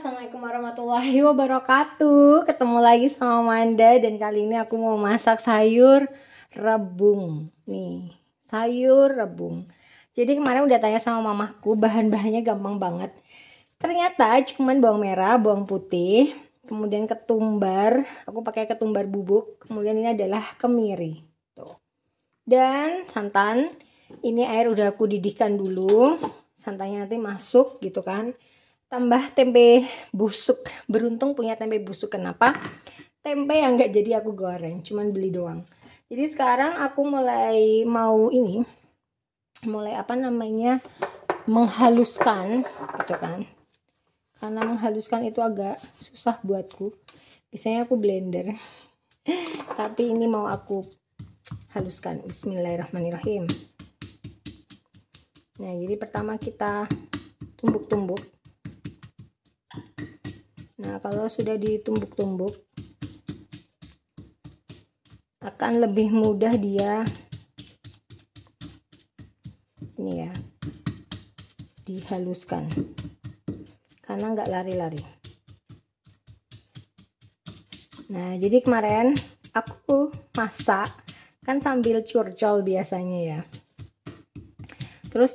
Assalamualaikum warahmatullahi wabarakatuh. Ketemu lagi sama Manda dan kali ini aku mau masak sayur rebung. Nih, sayur rebung. Jadi kemarin udah tanya sama mamaku, bahan-bahannya gampang banget. Ternyata cuman bawang merah, bawang putih, kemudian ketumbar. Aku pakai ketumbar bubuk. Kemudian ini adalah kemiri. Tuh. Dan santan. Ini air udah aku didihkan dulu. Santannya nanti masuk gitu kan. Tambah tempe busuk. Beruntung punya tempe busuk. Kenapa? Tempe yang nggak jadi aku goreng, cuman beli doang. Jadi sekarang aku mulai menghaluskan gitu kan. Karena menghaluskan itu agak susah buatku. Biasanya aku blender. Tapi ini mau aku haluskan. Bismillahirrahmanirrahim. Nah, jadi pertama kita tumbuk-tumbuk. Nah, kalau sudah ditumbuk-tumbuk akan lebih mudah dia ini ya dihaluskan karena nggak lari-lari. Nah, jadi kemarin aku masak kan sambil curcol biasanya ya. Terus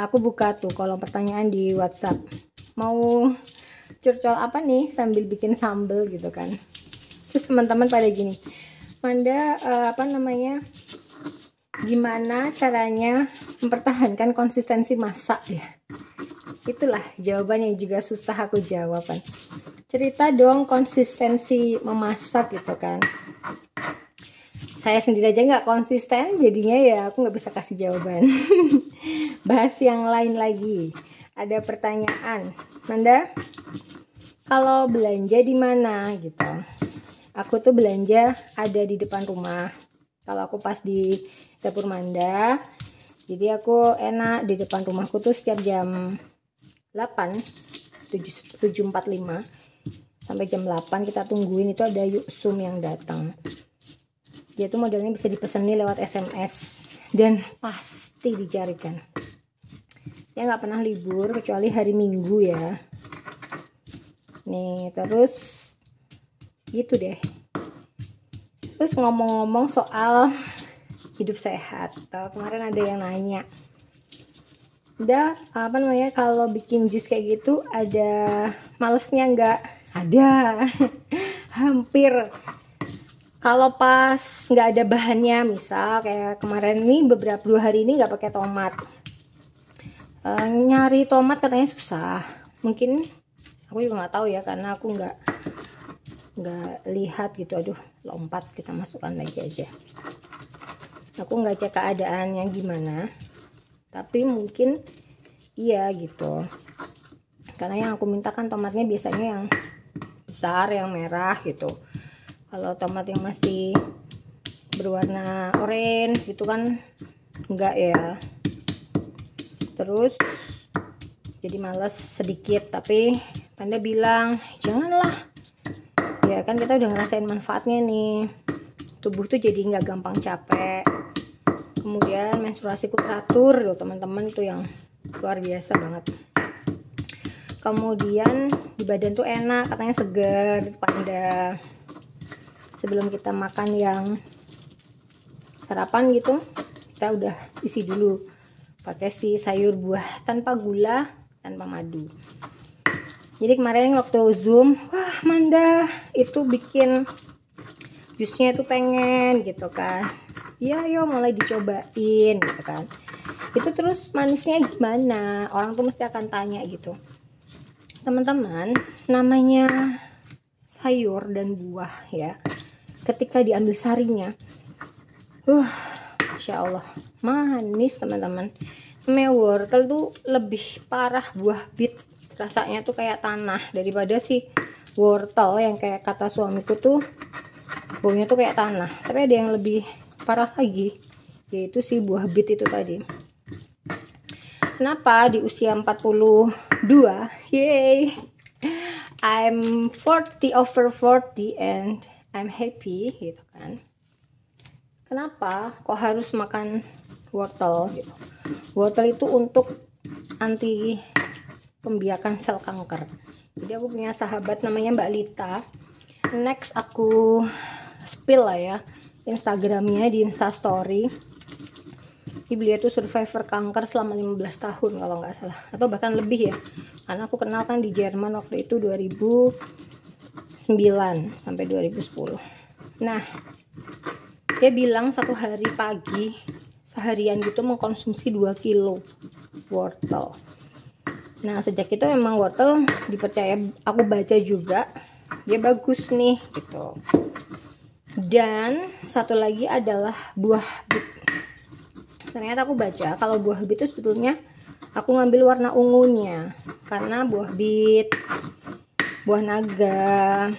aku buka tuh kolom pertanyaan di WhatsApp, mau curcol apa nih sambil bikin sambal gitu kan. Terus teman-teman pada gini, Manda gimana caranya mempertahankan konsistensi masak ya. Itulah jawaban yang juga susah aku jawab kan. Cerita dong konsistensi memasak gitu kan. Saya sendiri aja nggak konsisten, jadinya ya aku nggak bisa kasih jawaban. Bahas yang lain lagi. Ada pertanyaan, Manda, kalau belanja di mana gitu? Aku tuh belanja ada di depan rumah. Kalau aku pas di dapur Manda, jadi aku enak di depan rumahku tuh setiap jam 7.45 sampai jam 8 kita tungguin itu ada Yuksum yang datang. Dia tuh modelnya bisa dipeseni lewat SMS dan pasti dicarikan. Dia nggak pernah libur kecuali hari Minggu ya. Nih, terus gitu deh. Terus ngomong-ngomong soal hidup sehat, kemarin ada yang nanya, udah kalau bikin jus kayak gitu ada malesnya nggak? Ada. Hampir. Kalau pas nggak ada bahannya, misal kayak kemarin ini beberapa 2 hari ini nggak pakai tomat, nyari tomat katanya susah. Mungkin aku juga nggak tahu ya, karena aku nggak lihat gitu. Aduh, lompat, kita masukkan lagi aja. Aku nggak cek keadaannya gimana, tapi mungkin iya gitu. Karena yang aku minta kan tomatnya biasanya yang besar, yang merah gitu. Kalau tomat yang masih berwarna oranye gitu kan enggak ya. Terus jadi males sedikit, tapi Panda bilang janganlah ya, kan kita udah ngerasain manfaatnya nih. Tubuh tuh jadi nggak gampang capek, kemudian menstruasiku teratur loh teman-teman, itu yang luar biasa banget. Kemudian di badan tuh enak, katanya segar. Panda sebelum kita makan yang sarapan gitu, kita udah isi dulu pakai si sayur buah tanpa gula, tanpa madu. Jadi kemarin waktu Zoom, wah Manda itu bikin jusnya itu pengen gitu kan. Iya, yo mulai dicobain gitu kan. Itu terus manisnya gimana? Orang tuh mesti akan tanya gitu. Teman-teman, namanya sayur dan buah ya. Ketika diambil sarinya, Masya Allah, manis teman-teman. Namanya wortel tuh lebih parah buah bit. Rasanya tuh kayak tanah daripada si wortel yang kayak kata suamiku tuh baunya tuh kayak tanah. Tapi ada yang lebih parah lagi, yaitu si buah bit itu tadi. Kenapa di usia 42, yay, I'm 40 over 40 and I'm happy gitu kan. Kenapa kok harus makan wortel gitu? Wortel itu untuk anti pembiakan sel kanker. Jadi aku punya sahabat namanya Mbak Lita. Next aku spill lah ya Instagramnya di Instastory. Beliau tuh survivor kanker selama 15 tahun kalau nggak salah, atau bahkan lebih ya, karena aku kenal kan di Jerman waktu itu 2009 sampai 2010. Nah, dia bilang satu hari pagi seharian gitu mengkonsumsi 2 kilo wortel. Nah, sejak itu memang wortel dipercaya, aku baca juga dia bagus nih gitu. Dan satu lagi adalah buah bit. Ternyata aku baca kalau buah bit itu sebetulnya aku ngambil warna ungunya, karena buah bit, buah naga,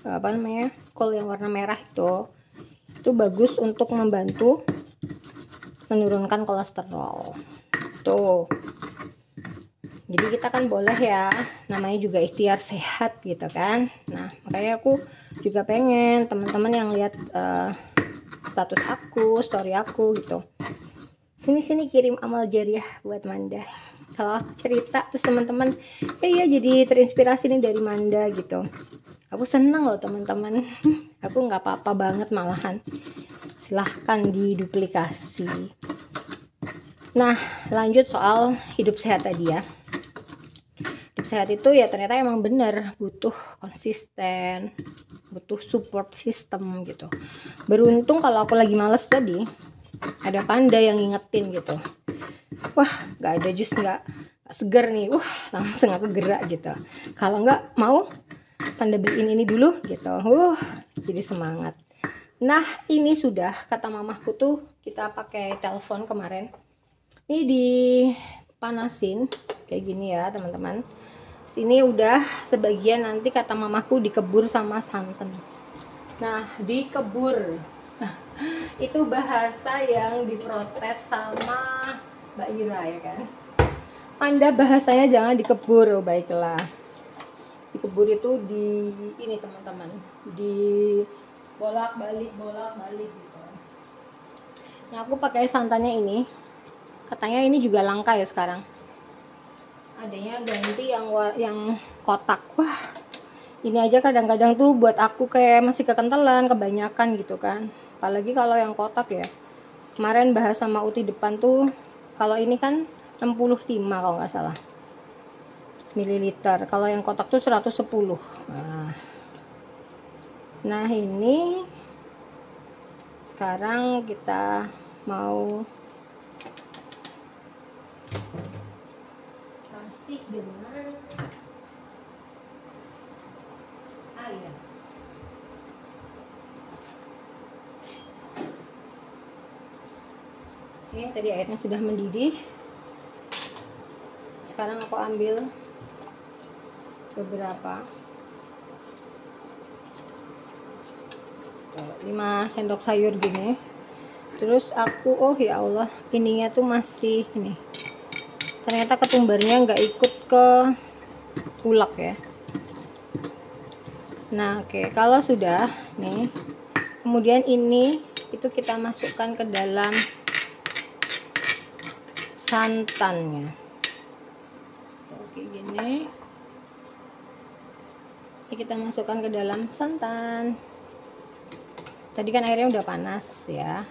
apa namanya, kol yang warna merah itu bagus untuk membantu menurunkan kolesterol tuh. Jadi kita kan boleh ya, namanya juga ikhtiar sehat gitu kan. Nah, makanya aku juga pengen teman-teman yang lihat status aku, story aku gitu, sini kirim amal jariah buat Manda. Kalau aku cerita terus teman-teman iya jadi terinspirasi nih dari Manda gitu, aku seneng loh teman-teman. Aku nggak apa-apa banget malahan, silahkan diduplikasi. Nah, lanjut soal hidup sehat tadi ya. Hidup sehat itu ya ternyata emang bener butuh konsisten, butuh support system gitu. Beruntung kalau aku lagi males tadi ada Panda yang ngingetin gitu, wah nggak ada jus, nggak seger nih, langsung aku gerak gitu. Kalau nggak mau Panda beliin ini dulu gitu, jadi semangat. Nah, ini sudah kata mamahku tuh kita pakai telepon kemarin, ini dipanasin kayak gini ya teman-teman. Sini udah sebagian, nanti kata mamaku dikebur sama santan. Nah, dikebur itu bahasa yang diprotes sama Mbak Ira ya kan. Anda bahasanya jangan dikebur. Oh, baiklah. Dikebur itu di ini teman-teman, di bolak-balik gitu. Nah, aku pakai santannya ini. Katanya ini juga langka ya sekarang. Adanya ganti yang kotak. Wah, ini aja kadang-kadang tuh buat aku kayak masih kekentalan, kebanyakan gitu kan. Apalagi kalau yang kotak ya. Kemarin bahas sama Uti depan tuh, kalau ini kan 65 kalau nggak salah mililiter. Kalau yang kotak tuh 110. Nah, ini sekarang kita mau kasih dengan air. Oke, tadi airnya sudah mendidih. Sekarang aku ambil beberapa, 5 sendok sayur gini. Terus aku, oh ya Allah, ininya tuh masih ini. Ternyata ketumbarnya nggak ikut ke ulek ya. Nah, oke, kalau sudah nih, kemudian ini itu kita masukkan ke dalam santannya. Oke, gini. Ini kita masukkan ke dalam santan. Tadi kan airnya udah panas ya.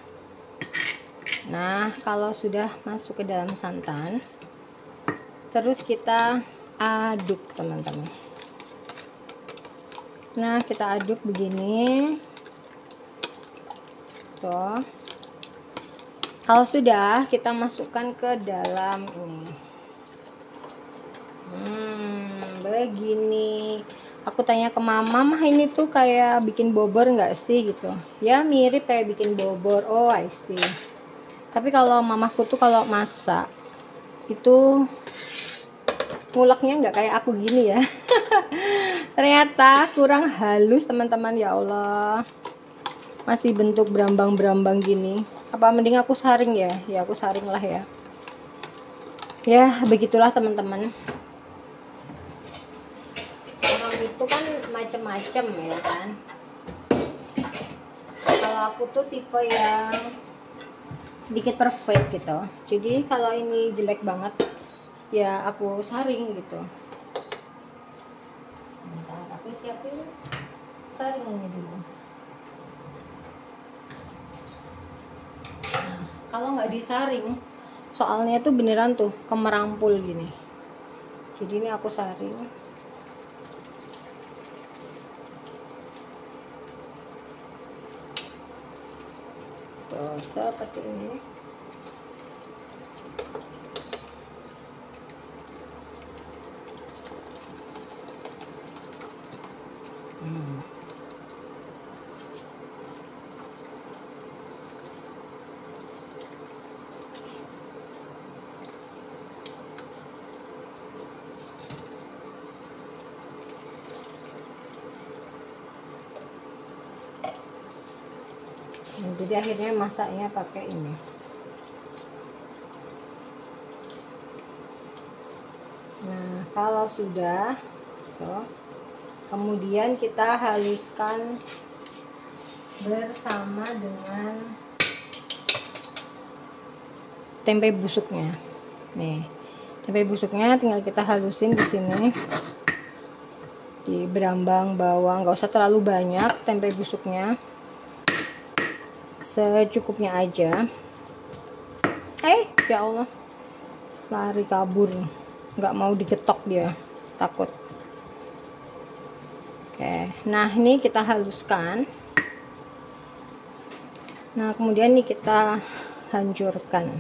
Nah, kalau sudah masuk ke dalam santan, terus kita aduk teman-teman. Nah, kita aduk begini. Tuh. Kalau sudah, kita masukkan ke dalam ini. Begini. Aku tanya ke mama, mah ini tuh kayak bikin bobor nggak sih gitu? Ya mirip kayak bikin bobor. Oh, I see. Tapi kalau mamaku tuh kalau masak itu nguleknya nggak kayak aku gini ya. Ternyata kurang halus teman-teman, ya Allah. Masih bentuk berambang-berambang gini. Apa mending aku saring ya? Ya aku saring lah ya. Ya begitulah teman-teman. Orang itu kan macem-macem ya kan. Kalau aku tuh tipe yang sedikit perfect gitu. Jadi kalau ini jelek banget, ya aku saring gitu. Bentar, aku siapin saringannya dulu. Nah, kalau nggak disaring, soalnya tuh beneran tuh kemerampul gini. Jadi ini aku saring. Tuh, seperti ini. Jadi akhirnya masaknya pakai ini. Nah, kalau sudah tuh, kemudian kita haluskan bersama dengan tempe busuknya. Nih, tempe busuknya tinggal kita halusin di sini. Di berambang bawang, nggak usah terlalu banyak tempe busuknya. Secukupnya aja. Ya Allah, lari kabur, nggak mau diketok dia, takut. Oke, nah ini kita haluskan. Nah kemudian ini kita hancurkan.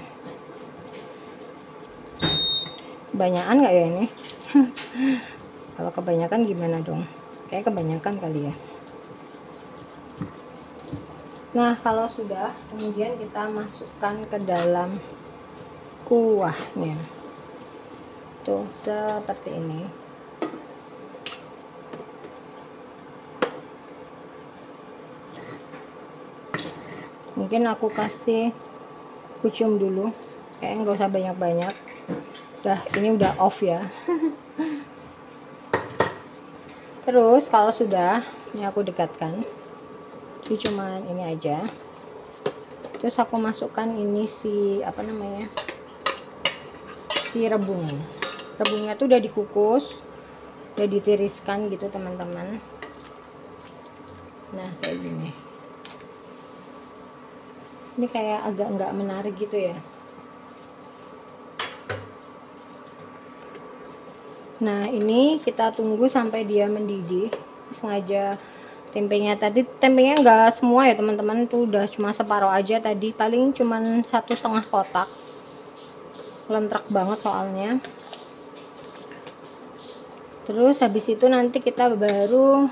Kebanyakan nggak ya ini? Kalau kebanyakan gimana dong? Kayak kebanyakan kali ya. Nah, kalau sudah, kemudian kita masukkan ke dalam kuahnya. Tuh, seperti ini. Mungkin aku kasih kucum dulu. Kayaknya nggak usah banyak-banyak. Ini udah off ya. Terus, kalau sudah, ini aku dekatkan. Ini cuman ini aja. Terus aku masukkan ini si apa namanya, si rebung. Rebungnya tuh udah dikukus, udah ditiriskan gitu teman-teman. Nah kayak gini. Ini kayak agak nggak menarik gitu ya. Nah ini kita tunggu sampai dia mendidih. Sengaja tempenya nggak semua ya teman-teman, tuh udah cuma separuh aja tadi, paling cuman 1,5 kotak, lentrak banget soalnya. Terus habis itu nanti kita baru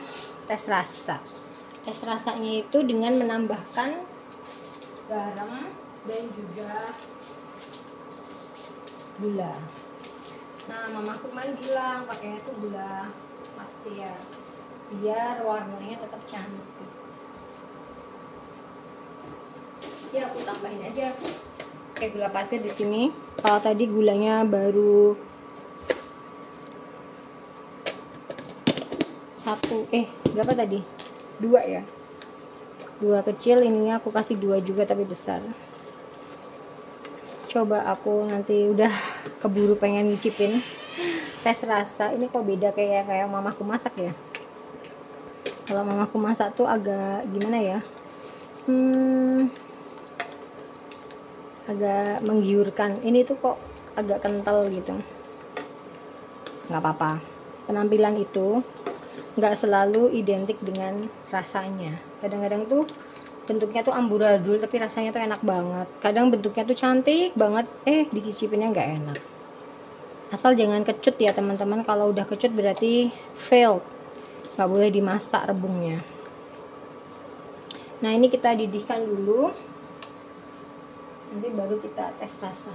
tes rasa. Tes rasanya itu dengan menambahkan garam dan juga gula. Nah mamaku kan bilang pakainya tuh gula pasir biar warnanya tetap cantik. Ya aku tambahin aja kayak gula pasir di sini. Kalau tadi gulanya baru berapa tadi? 2 ya. 2 kecil, ininya aku kasih 2 juga tapi besar. Coba aku nanti udah keburu pengen nyicipin tes rasa. Ini kok beda kayak mamaku masak ya. Kalau mamaku masak tuh agak gimana ya, agak menggiurkan. Ini tuh kok agak kental gitu. Nggak apa-apa, penampilan itu nggak selalu identik dengan rasanya. Kadang-kadang tuh bentuknya tuh amburadul tapi rasanya tuh enak banget. Kadang bentuknya tuh cantik banget, dicicipinnya nggak enak. Asal jangan kecut ya teman-teman. Kalau udah kecut berarti failed, nggak boleh dimasak rebungnya. Nah ini kita didihkan dulu, nanti baru kita tes rasa.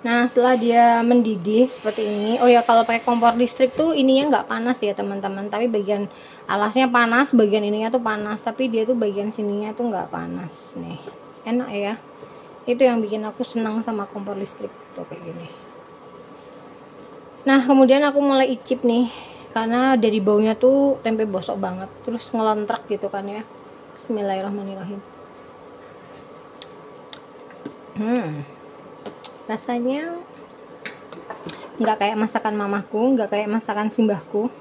Nah setelah dia mendidih seperti ini, oh ya kalau pakai kompor listrik tuh ininya nggak panas ya teman-teman, tapi bagian alasnya panas, bagian ininya tuh panas, tapi dia tuh bagian sininya tuh nggak panas. Nih enak ya, itu yang bikin aku senang sama kompor listrik tuh kayak gini. Nah kemudian aku mulai icip nih, karena dari baunya tuh tempe bosok banget, terus ngelentrak gitu kan ya. Bismillahirrahmanirrahim. Rasanya nggak kayak masakan mamaku, nggak kayak masakan simbahku.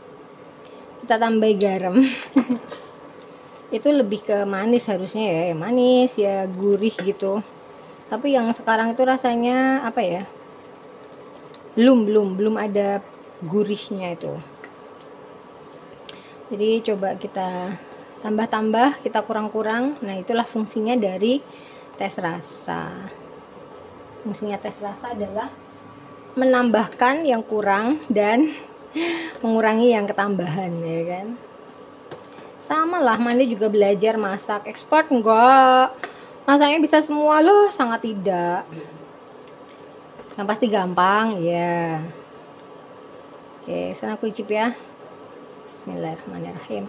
Kita tambah garam. Itu lebih ke manis harusnya ya, manis ya, gurih gitu. Tapi yang sekarang itu rasanya apa ya, belum ada gurihnya itu. Jadi coba kita tambah-tambah, kita kurang-kurang. Nah itulah fungsinya dari tes rasa. Fungsinya tes rasa adalah menambahkan yang kurang dan mengurangi yang ketambahan, ya kan. Sama lah, Mandi juga belajar masak. Expert enggak, masaknya bisa semua loh, sangat tidak. Yang pasti gampang ya. Oke, sekarang aku icip ya. Bismillahirrahmanirrahim.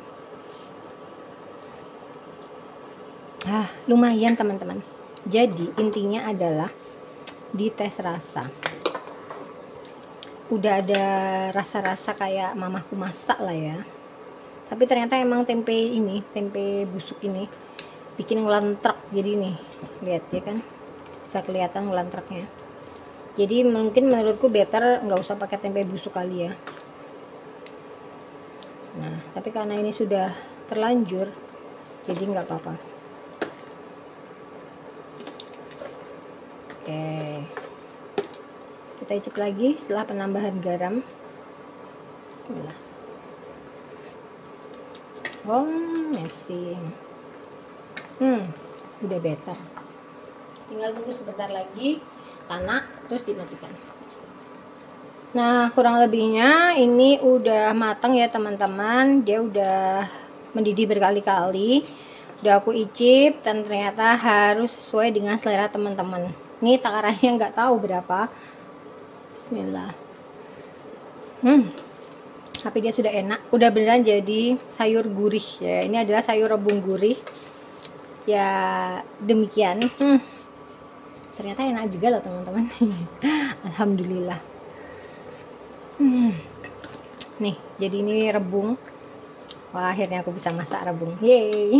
Lumayan teman-teman. Jadi intinya adalah di tes rasa udah ada rasa-rasa kayak mamaku masak lah ya. Tapi ternyata emang tempe busuk ini bikin ngelantrek. Jadi nih, lihat ya kan, bisa kelihatan ngelantreknya. Jadi mungkin menurutku better nggak usah pakai tempe busuk kali ya. Nah, tapi karena ini sudah terlanjur, jadi nggak apa-apa. Oke, kita icip lagi setelah penambahan garam. Bismillah. Oh, masih. Udah better. Tinggal tunggu sebentar lagi, tanak, terus dimatikan. Nah, kurang lebihnya ini udah matang ya teman-teman. Dia udah mendidih berkali-kali. Udah aku icip dan ternyata harus sesuai dengan selera teman-teman. Ini takarannya nggak tahu berapa. Bismillah. Tapi dia sudah enak, udah beneran jadi sayur gurih ya. Ini adalah sayur rebung gurih ya, demikian. Ternyata enak juga loh teman-teman. Alhamdulillah. Nih, jadi ini rebung. Wah, akhirnya aku bisa masak rebung. Yeay.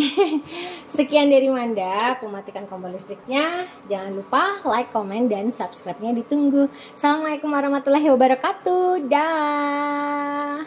Sekian dari Manda. Aku matikan kompor listriknya. Jangan lupa like, komen, dan subscribe-nya ditunggu. Assalamualaikum warahmatullahi wabarakatuh. Dah.